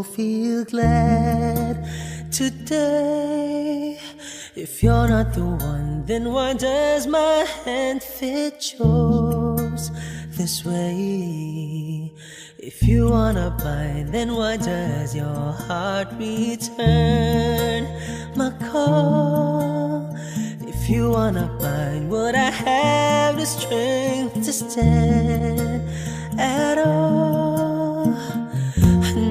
Feel glad today. If you're not the one, then why does my hand fit yours this way? If you wanna bind, then why does your heart return my call? If you wanna bind, would I have the strength to stand at all?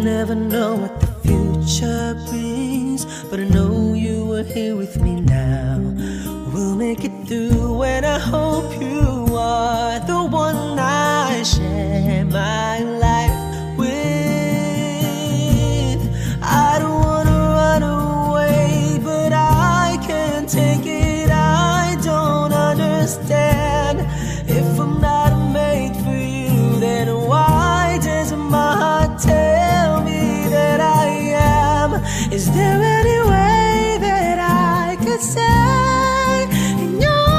Never know what the future brings, but I know you are here with me now. We'll make it through, and I hope you are the one I share my life with. I don't wanna run away, but I can't take it. I don't understand. If I'm not made for you, then why does my heart tell me that I am? Is there any way that I could say in yours?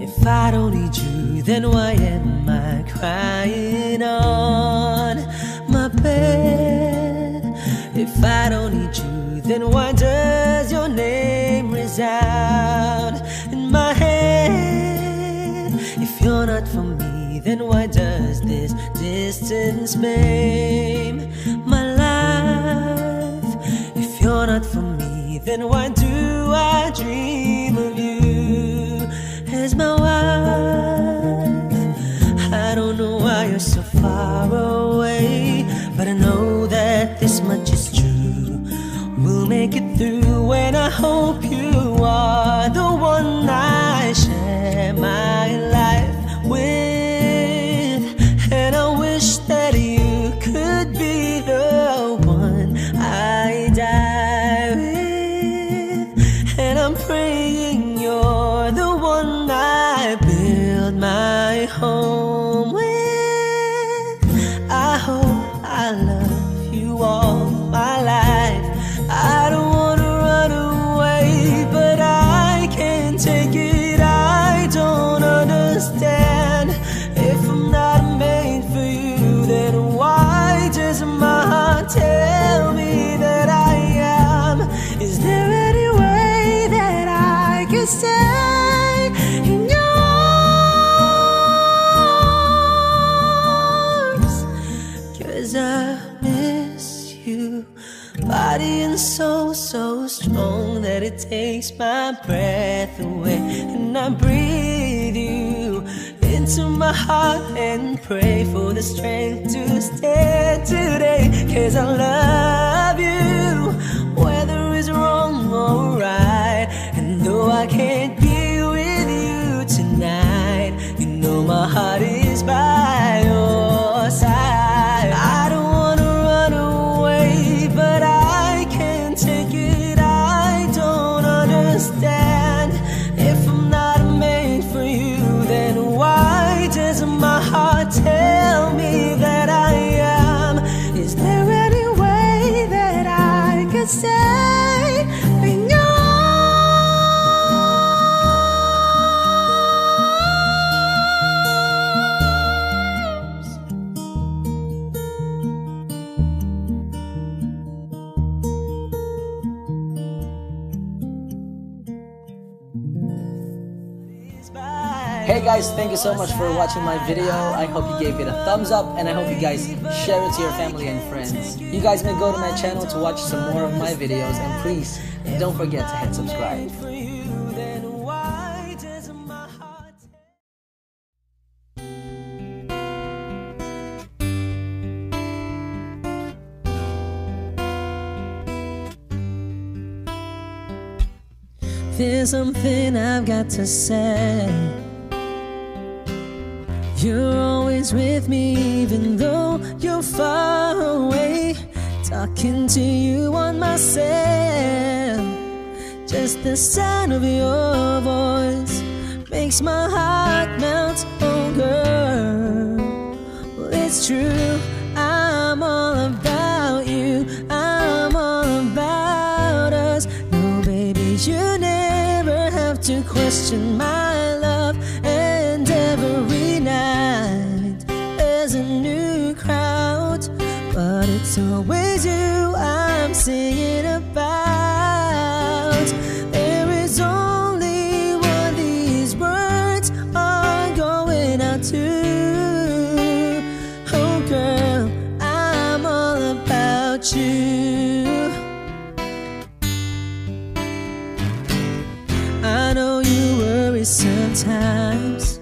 If I don't need you, then why am I crying on my bed? If I don't need you, then why does your name resound in my head? If you're not for me, then why does this distance maim my life? If you're not for me, then why do I dream of you as my wife? I don't know why you're so far away, but I know that this much is true. We'll make it through, and I hope you are the one I share my life with. And I wish that you could be the one I die with. And I'm praying you're the one I build my home with. I hope I love you all my life. I don't wanna run away, but I can't take it. I don't understand. If I'm not made for you, then why does my heart tell me that I am? Is there any way that I can stay in yours? 'Cause I miss you. Body and soul so strong that it takes my breath away. And I breathe you into my heart and pray for the strength to stand today. 'Cause I love you, whether it's wrong or right. And though I can't be with you tonight, you know my heart is by your side. I don't wanna run away, but I can't take it. I don't understand. If I'm not made for you, then why does my heart tell me that I am? Is there any way that I could stay in yours? Hey guys, thank you so much for watching my video. I hope you gave it a thumbs up, and I hope you guys share it to your family and friends. You guys may go to my channel to watch some more of my videos, and please don't forget to hit subscribe. There's something I've got to say. You're always with me, even though you're far away. Talking to you on myself. Just the sound of your voice makes my heart melt. Oh girl, well, it's true, I'm all about you. I'm all about us. No baby, you never have to question my love. And every night it's always you I'm singing about. There is only one these words are going out to. Oh girl, I'm all about you. I know you worry sometimes.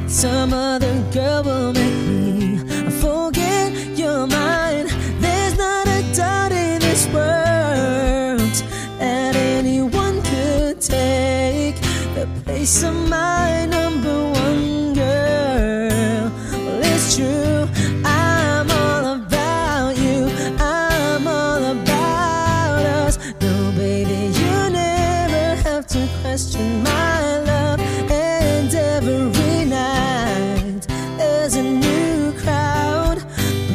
Some other girl will make me forget you're mine. There's not a doubt in this world that anyone could take the place of my number one girl. Well, it's true, I'm all about you, I'm all about us. No, baby, you never have to question my love. And every night there's a new crowd,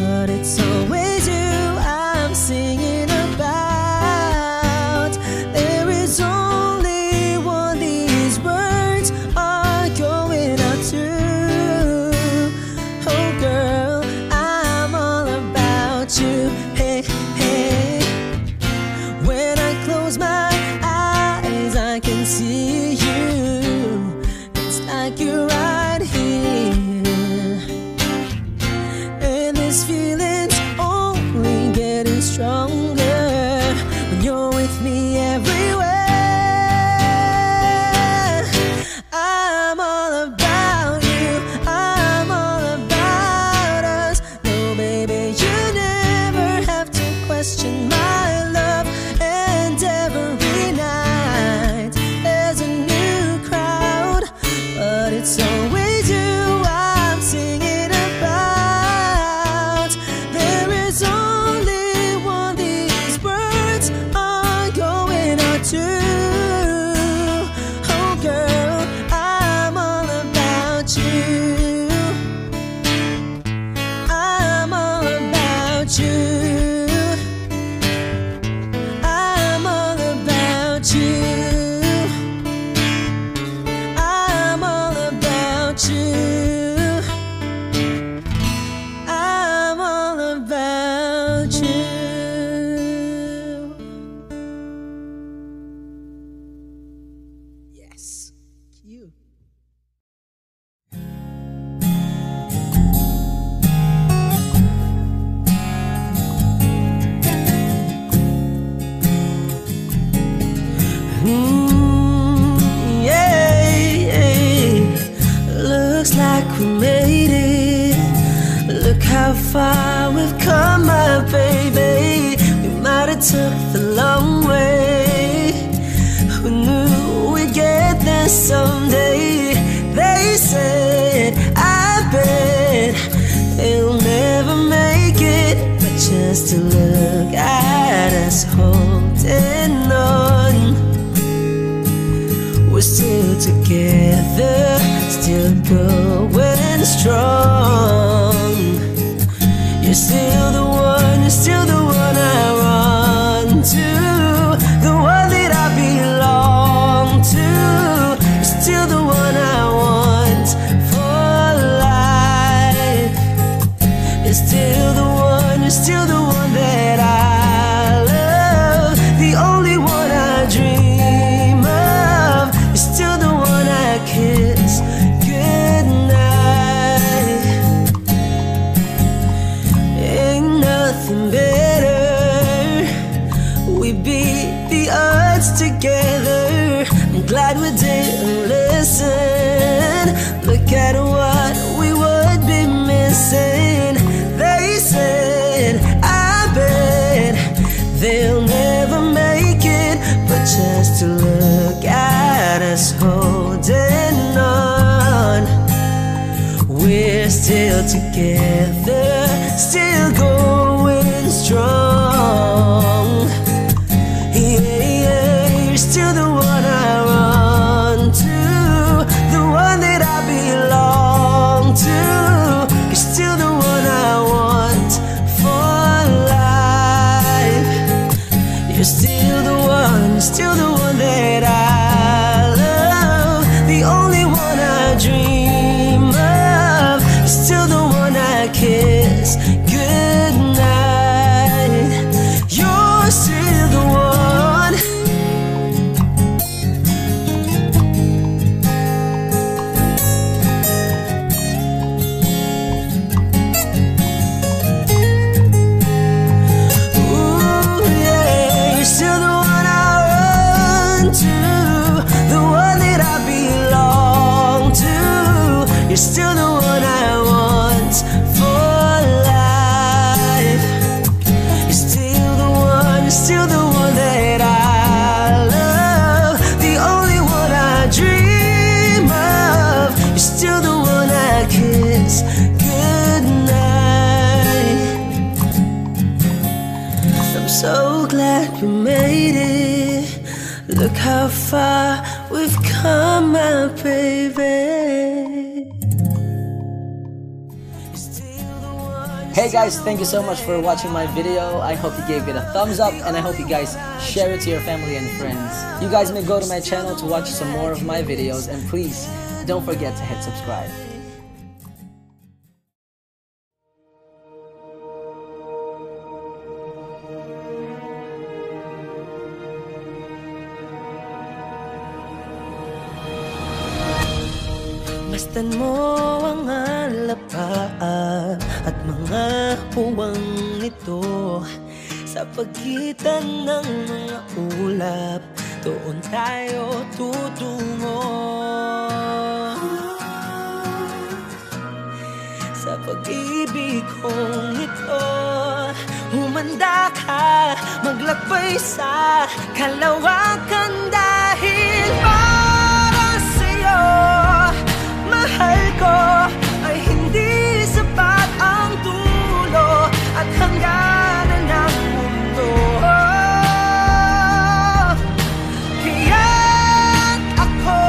but it's always you I'm singing about. There is only one these words are going out to. Oh girl, I'm all about you. Hey, hey. When I close my eyes, I can see you. It's like you're right here. And this feeling's only getting stronger when you're with me everywhere. I'm all about you, I'm all about us. No, baby, you never have to question my love. And every night there's a new crowd, but it's always you I'm singing about. There is only one these words are going out to. Oh girl, I'm all about you, I'm all about you, I'm all about you, I'm all about you, I'm all about you. Yes, cute. Yeah, looks like we made it. Look how far we've come, my baby. We might have took the long way. Who knew we'd get there someday? They said, I bet they'll never make it, but just to look at us holding on. We're still together, still going strong. You're still the one, you're still the one I run to, the one that I belong to. You're still the one I want for life. You're still the one, you're still the one that I love, the only one I dream of. You're still the one I kiss goodnight. Ain't nothing better. We beat the odds together. I'm glad we didn't listen. Look at what we would be missing. They said, I bet they'll never make it, but just to look at us holding on. We're still together, still going strong. Yeah, you're still the one I run to, the one that I belong to. You're still the one I want for life. You're still the one, still the one that I love, the only one I dream of. You're still the one I kiss goodnight. You're still the one I want for life. You're still the one, you're still the one that I love, the only one I dream of. You're still the one I kiss goodnight. I'm so glad we made it. Look how far we've come, my baby. Hey guys, thank you so much for watching my video. I hope you gave it a thumbs up, and I hope you guys share it to your family and friends. You guys may go to my channel to watch some more of my videos, and please don't forget to hit subscribe. Masdan mo ang alapaan at mga puwang ito. Sa pagitan ng mga ulap, doon tayo tutungo. Sa pag-ibig kong ito, humanda ka, maglakbay sa kalawakan dahil para sa'yo, mahal ko, ay hindi sapat ang dulo at hangganan ng mundo. Kaya't ako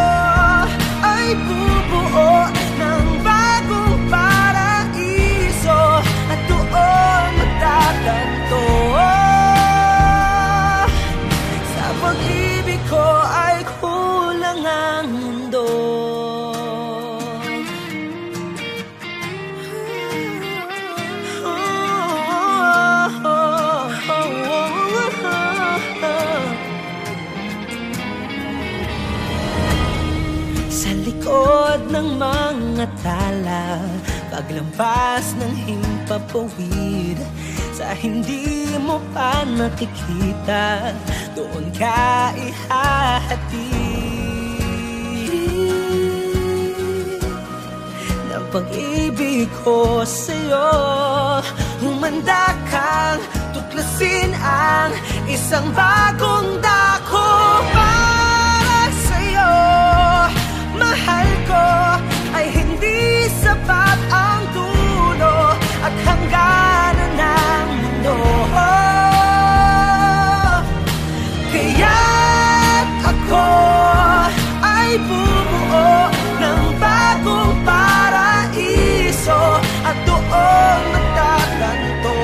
ay bubuo ng bagong paraiso at doon magtatanto. Sa pag-ibig ko ay kulang ang mundo. Sa likod ng mga tala, paglampas ng himpapawid, sa hindi mo pa nakikita, doon ka ihahatid ng pag-ibig ko sa'yo. Humanda kang tuklasin ang isang bagong dako para sa'yo. Mahal ko, ay hindi sapat ang dulo at hangganan ng mundo. Kaya't ako ay bubuo ng bagong paraiso at doon magtatanto.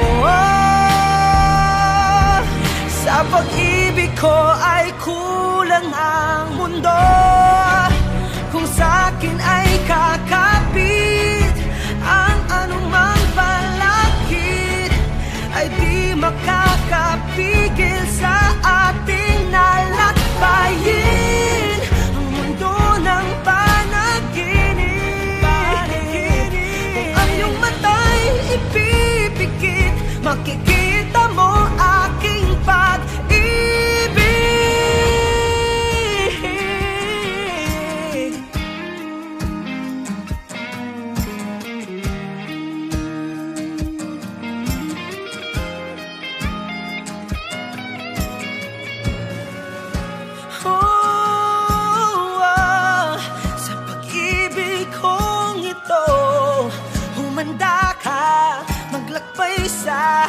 Sa pag-ibig ko ay kulang ang mundo. Kung sa'kin ay kakapit ang anumang balakid, ay di makakapigil sa ating nalakbayin ang mundo ng panaginip. Kung ang iyong mata'y ipipikit, makikita mo aking pag-ibig. Sa pag-ibig kong ito, humanda ka, maglakbay sa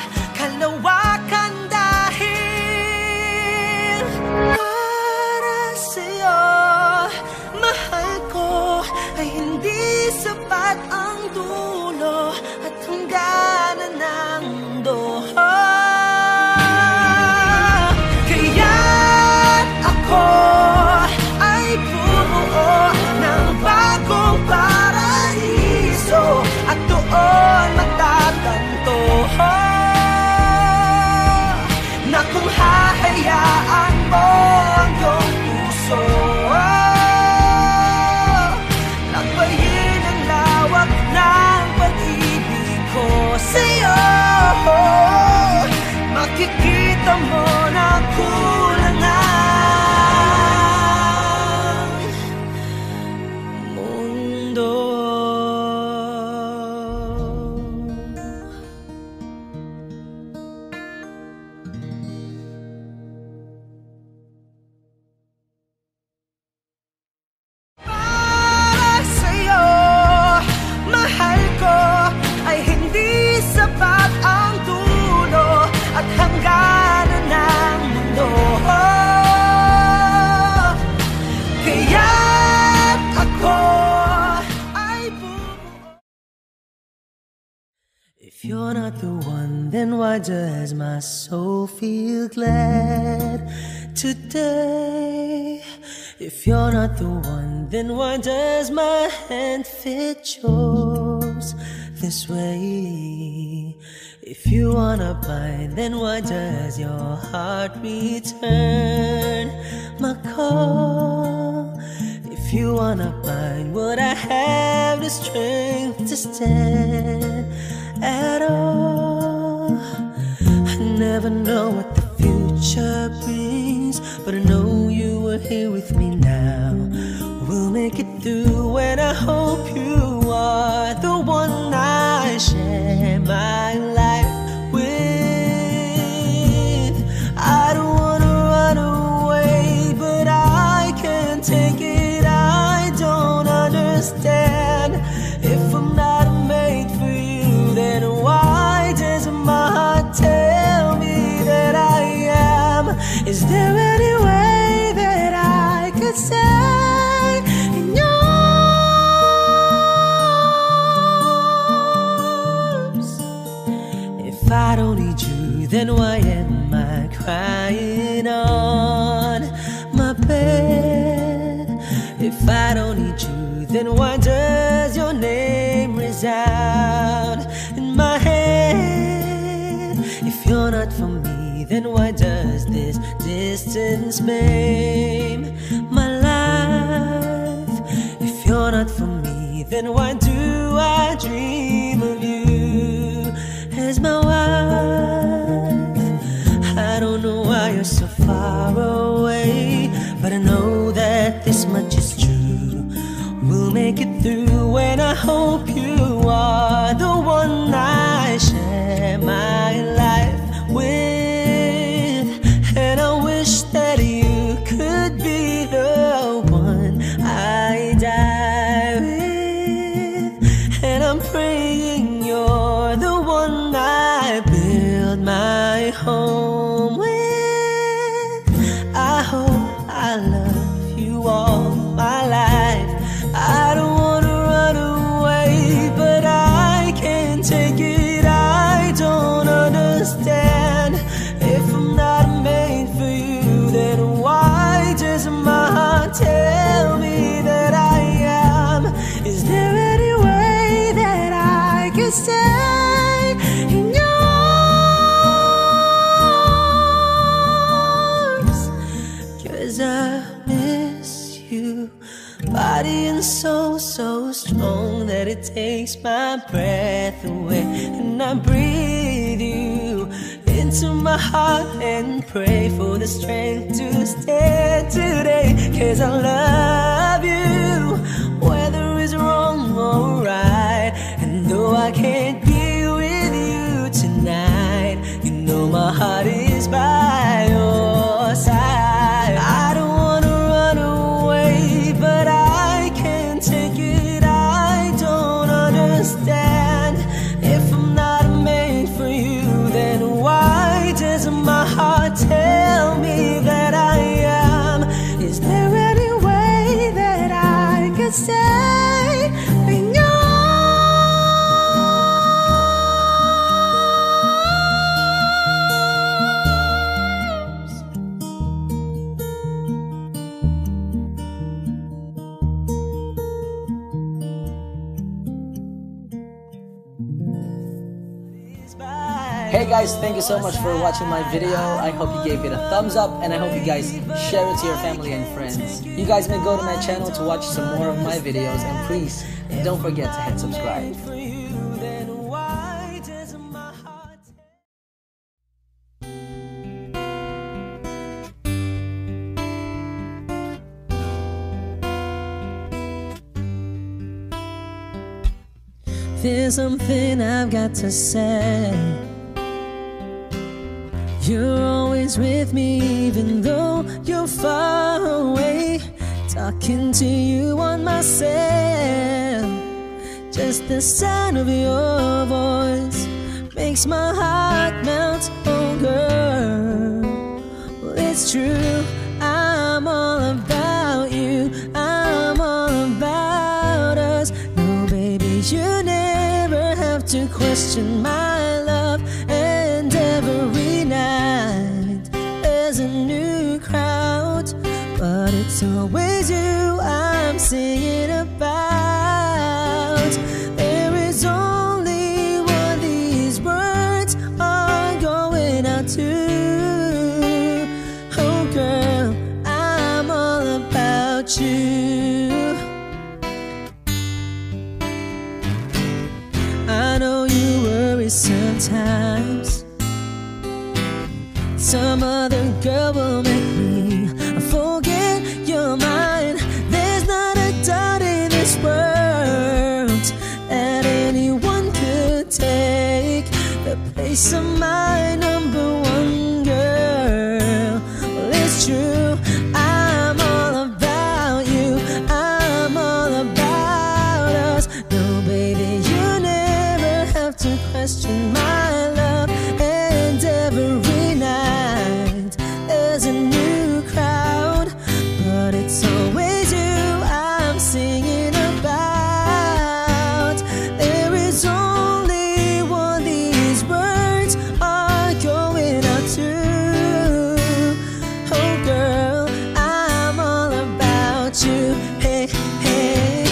If you're not the one, then why does my soul feel glad today? If you're not the one, then why does my hand fit yours this way? If you wanna bind, then why does your heart return my call? If you wanna bind, would I have the strength to stand at all? I never know what the future brings, but I know you are here with me now. We'll make it through, and I hope you are the one I share my life with. I don't wanna run away, but I can't take it. I don't understand. If I'm not made for you, then why does my heart tell me that I am? Is there any way that I could stay in yours? If I don't need you, then why am I crying on my bed? If I don't need you, then why does your name resound in my head? If you're not for me, then why does this distance maim my life? If you're not for me, then why do I dream of you as my wife? I don't know why you're so far away, but I know that this much is true. We'll make it through, and I hope you are the one I share my life with. And I wish that you could be the one I die with. And I'm praying you're the one I build my home with. I hope I love you all my life. I don't wanna run away, but I can't take it. I don't understand. If I'm not made for you, then why does my heart tell me that I am? Is there any way that I can stay in yours? 'Cause I miss you. Body and soul so strong that it takes my breath away. And I breathe you into my heart and pray for the strength to stand today. 'Cause I love you, whether it's wrong or right. And though I can't be with you tonight, you know my heart is by your side. I don't wanna run away, but I can't take it. I don't understand. If I'm not made for you, then why does my heart tell me that I am? Is there any way that I could stay in yours? Hey guys, thank you so much for watching my video. I hope you gave it a thumbs up, and I hope you guys share it to your family and friends. You guys may go to my channel to watch some more of my videos, and please don't forget to hit subscribe. There's something I've got to say. You're always with me even though you're far away. Talking to you on my cell. Just the sound of your voice makes my heart melt. Oh girl, well it's true, I'm all about you, I'm all about us. No baby, you never have to question my love. And every night there's a new crowd, but it's always you I'm singing about. There is only one these words are going out to. Oh girl, I'm all about you. I know you worry sometimes. Some other girl will make me forget you're mine. There's not a doubt in this world that anyone could take the place of my number one girl. Well, it's true, I'm all about you, I'm all about us. No, baby, you never have to question my love. And every night there's a new crowd, but it's always you I'm singing about. There is only one these words are going out to. Oh girl, I'm all about you. Hey, hey.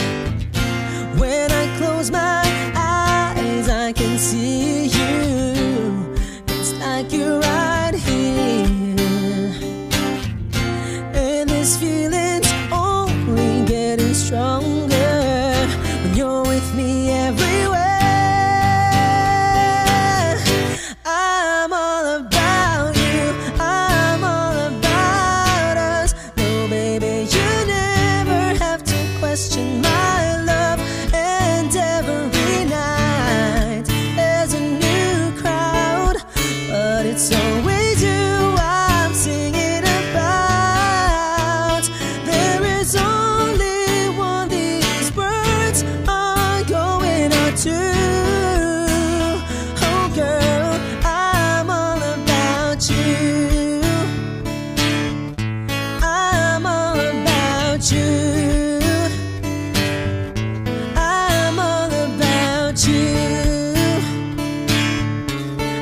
When I close my eyes, I can see you. It's like you're right here. And this feeling's only getting stronger when you're with me everywhere. I'm all about you, I'm all about us. No, baby, you never have to question my love. And every night there's a new crowd, but it's always you I'm singing about. There is only one these words are going out to. Oh girl, I'm all about you, I'm all about you, I'm all about you,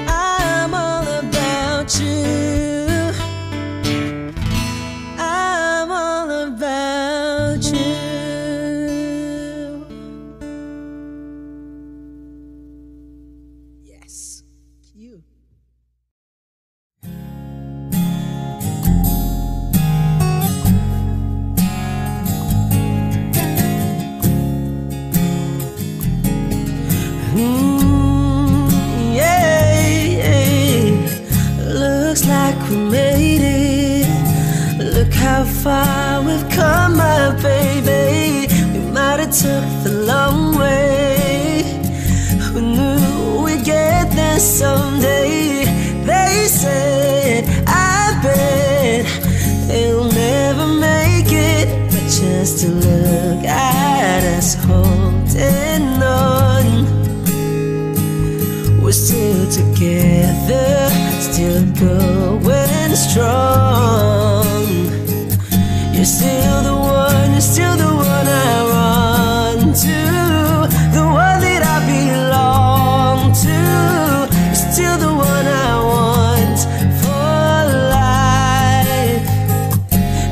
I'm all about you, I'm all about you. Yes, cute. Looks like we made it. Look how far we've come, my baby. We might have took the long way. Who knew we'd get there someday? They said, I bet they'll never make it, but just to look at us holding on, we're still together, still going strong. You're still the one, you're still the one I run to, the one that I belong to. You're still the one I want for life.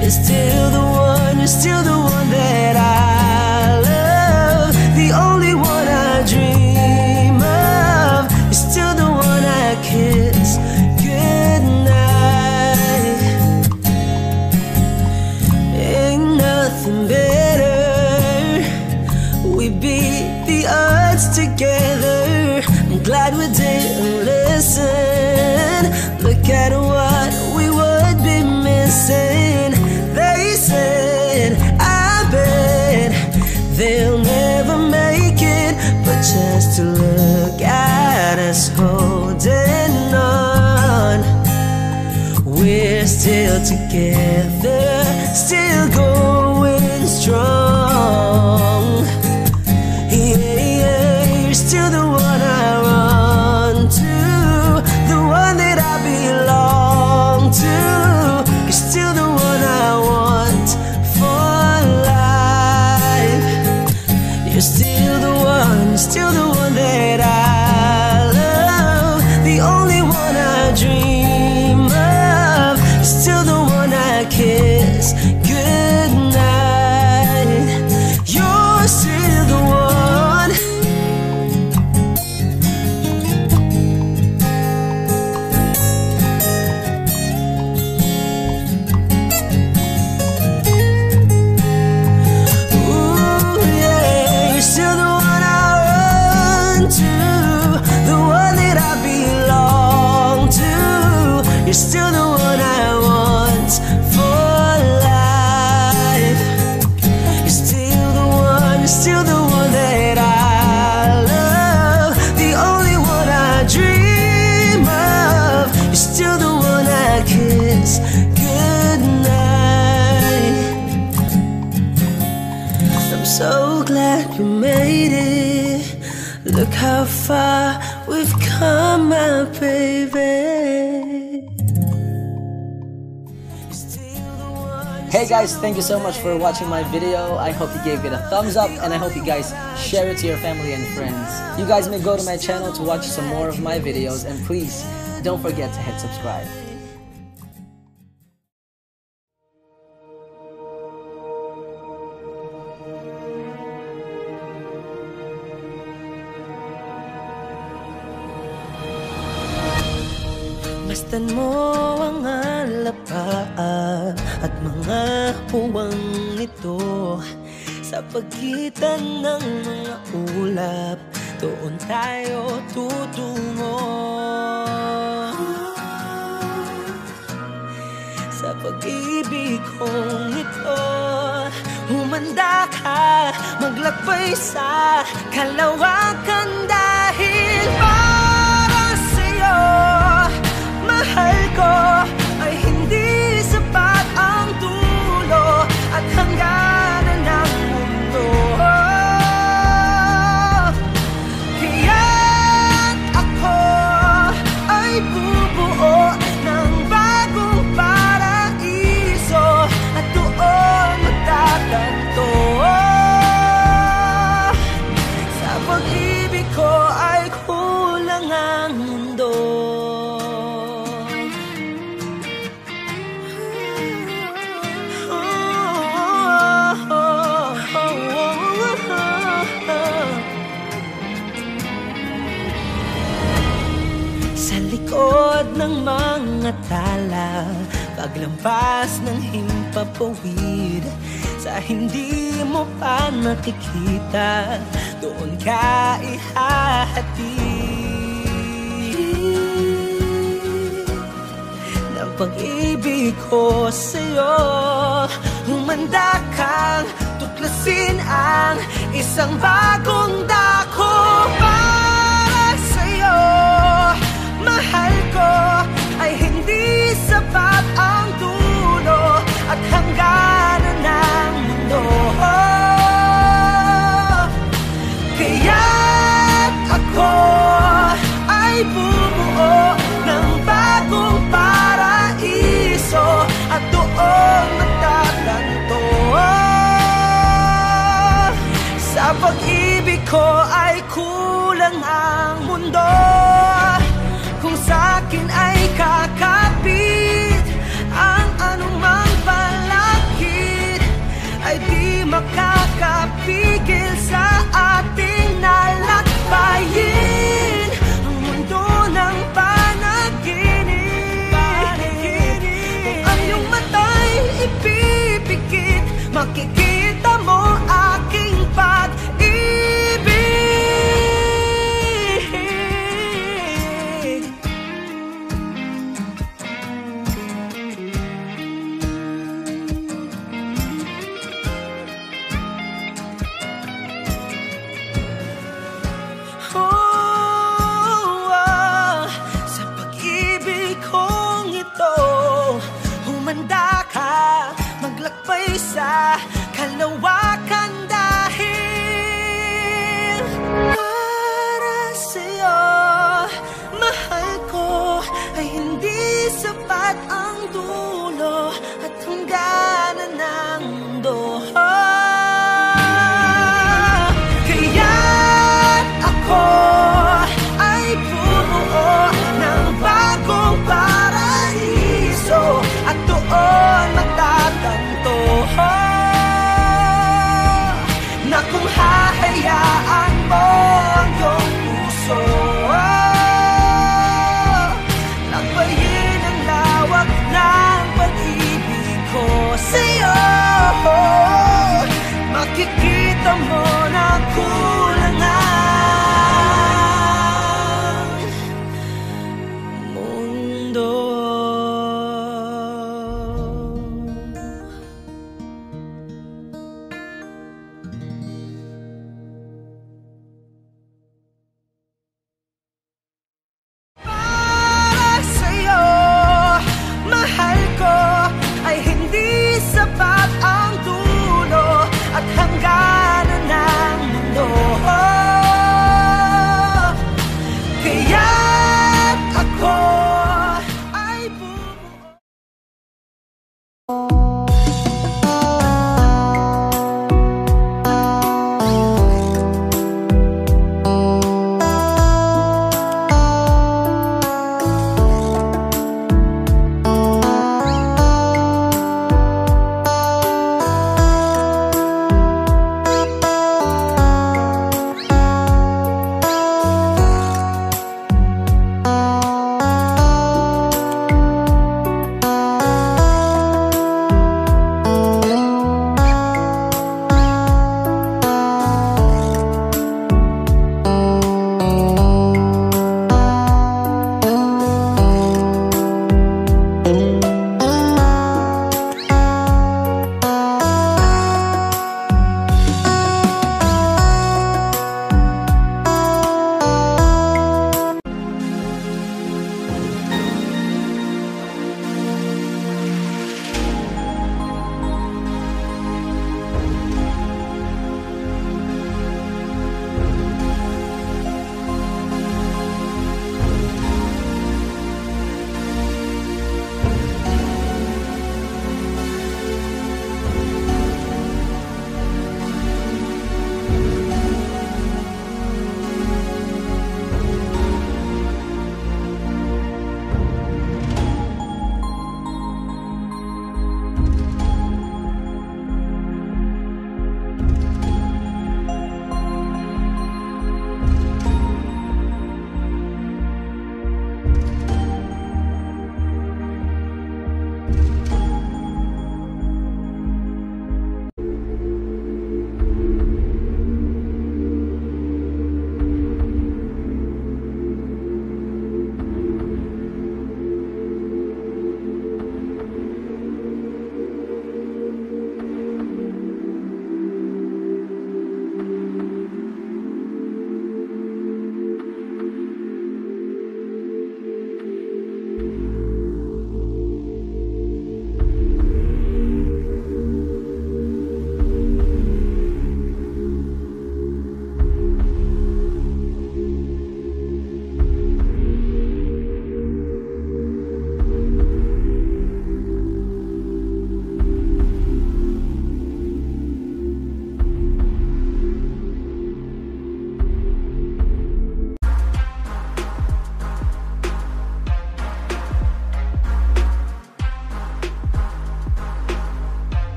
You're still the one, you're still the one that I love, the only one I dream of. You're still the one I kiss goodnight. Ain't nothing better. We beat the odds together. I'm glad we didn't listen. Look at what we would be missing. They said, I bet they'll never make it, but just to look at us holding on, we're still together, still going strong. Yeah, yeah, you're still the one I run to, the one that I belong to. You're still the one I want for life. You're still the one that I Look how far we've come, my baby. Hey guys, thank you so much for watching my video. I hope you gave it a thumbs up and I hope you guys share it to your family and friends. You guys may go to my channel to watch some more of my videos, and please don't forget to hit subscribe. Masdan mo ang alapaan at mga puwang ito. Sa pagitan ng mga ulap, doon tayo tutungo. Sa pag-ibig kong ito, humanda ka, maglakbay sa kalawakan dahil para sa'yo, mahal ko, ay hindi sapat ang dulo at hangganan ng mundo. Kaya't ako ay bubuo ng bagong paraiso at doon magtatanto. Sa pag-ibig ko ay kulang ang mundo. Sa likod ng mga tala, paglampas ng himpapawid, sa hindi mo pa nakikita, doon ka ihahatid ng pag-ibig ko sa'yo. Humanda kang tuklasin ang isang bagong dako para sa'yo. Mahal ko, ay hindi sapat ang dulo at hangganan ng mundo. Kaya't ako ay bumuo ng bagong paraiso at doon magtatanto. Sa pag-ibig ko ay kulang ang mundo. Kung sa'kin ay kakapit ang anumang balakid, ay di makakapigil sa ating nalakbayin ang mundo ng panaginip. Kung ang iyong mata'y ipipikit, makikita mo aking pag-ibig.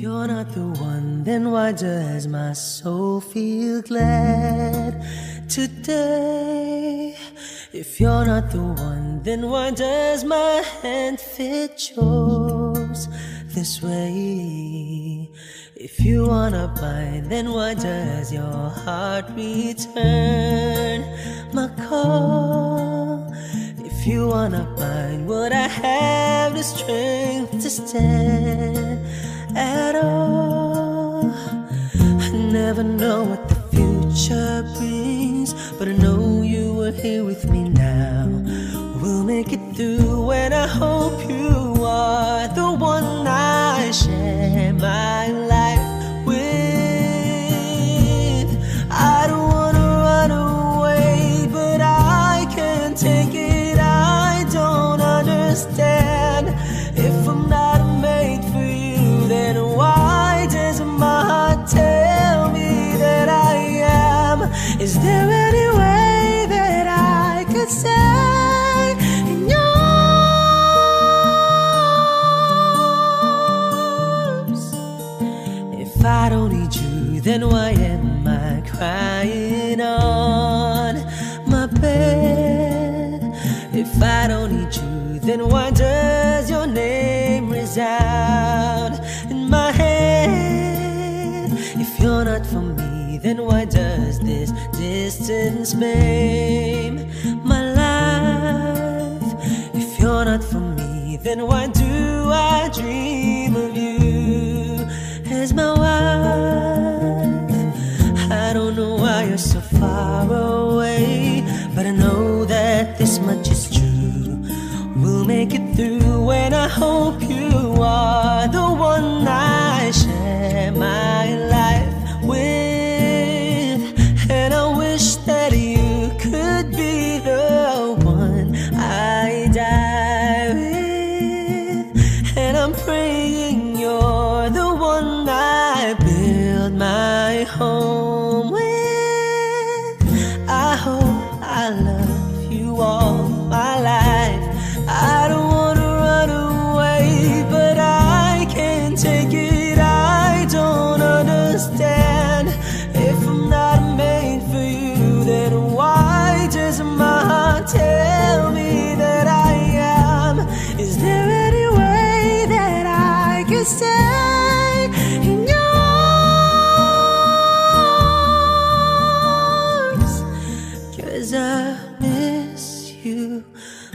you're not the one, then why does my soul feel glad today? If you're not the one, then why does my hand fit yours this way? If you wanna bind, then why does your heart return my call? If you wanna bind, would I have the strength to stand at all? I never know what the future brings, but I know you are here with me now. We'll make it through, and I hope you are the one I share my life with. I don't wanna run away, but I can't take it. I don't understand. If I'm not made for you, then why does my heart tell me that I am? Is there any way that I could say in yours? If I don't need you, then why am I crying on my bed? If I don't need you, then why does your name resound in my head? If you're not for me, then why does this distance maim my life? If you're not for me, then why do I dream of you as my wife? I don't know why you're so far away, but I know that this much is true. We'll make it through, and I hope you are the one I share my life with. And I wish that you could be the one I die with. And I'm praying you're the one I build my home with. I hope I love you all my life. I don't wanna run away, but I can't take it. I don't understand. If I'm not made for you, then why does my heart tell me that I am? Is there any way that I can stay in yours? 'Cause I miss you,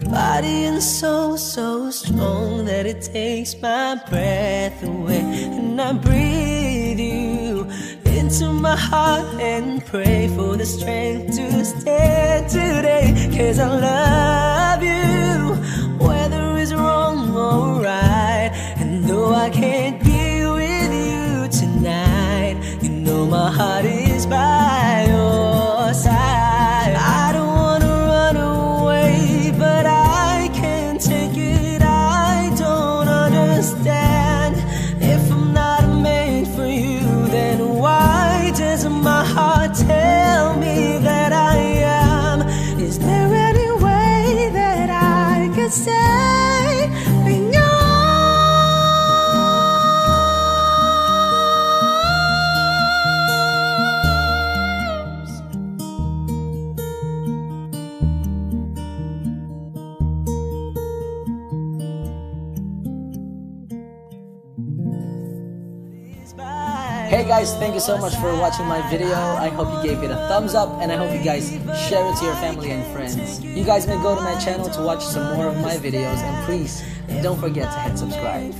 body and soul so strong that it takes my breath away. And I breathe you into my heart and pray for the strength to stand today. 'Cause I love you, whether it's wrong or right. And though I can't be with you tonight, you know my heart is by your side. I don't wanna run away, but I can't take it. I don't understand. If I'm not made for you, then why does my heart tell me that I am? Is there any way that I could stay in yours? Hey guys, thank you so much for watching my video. I hope you gave it a thumbs up, and I hope you guys share it to your family and friends. You guys may go to my channel to watch some more of my videos, and please don't forget to hit subscribe.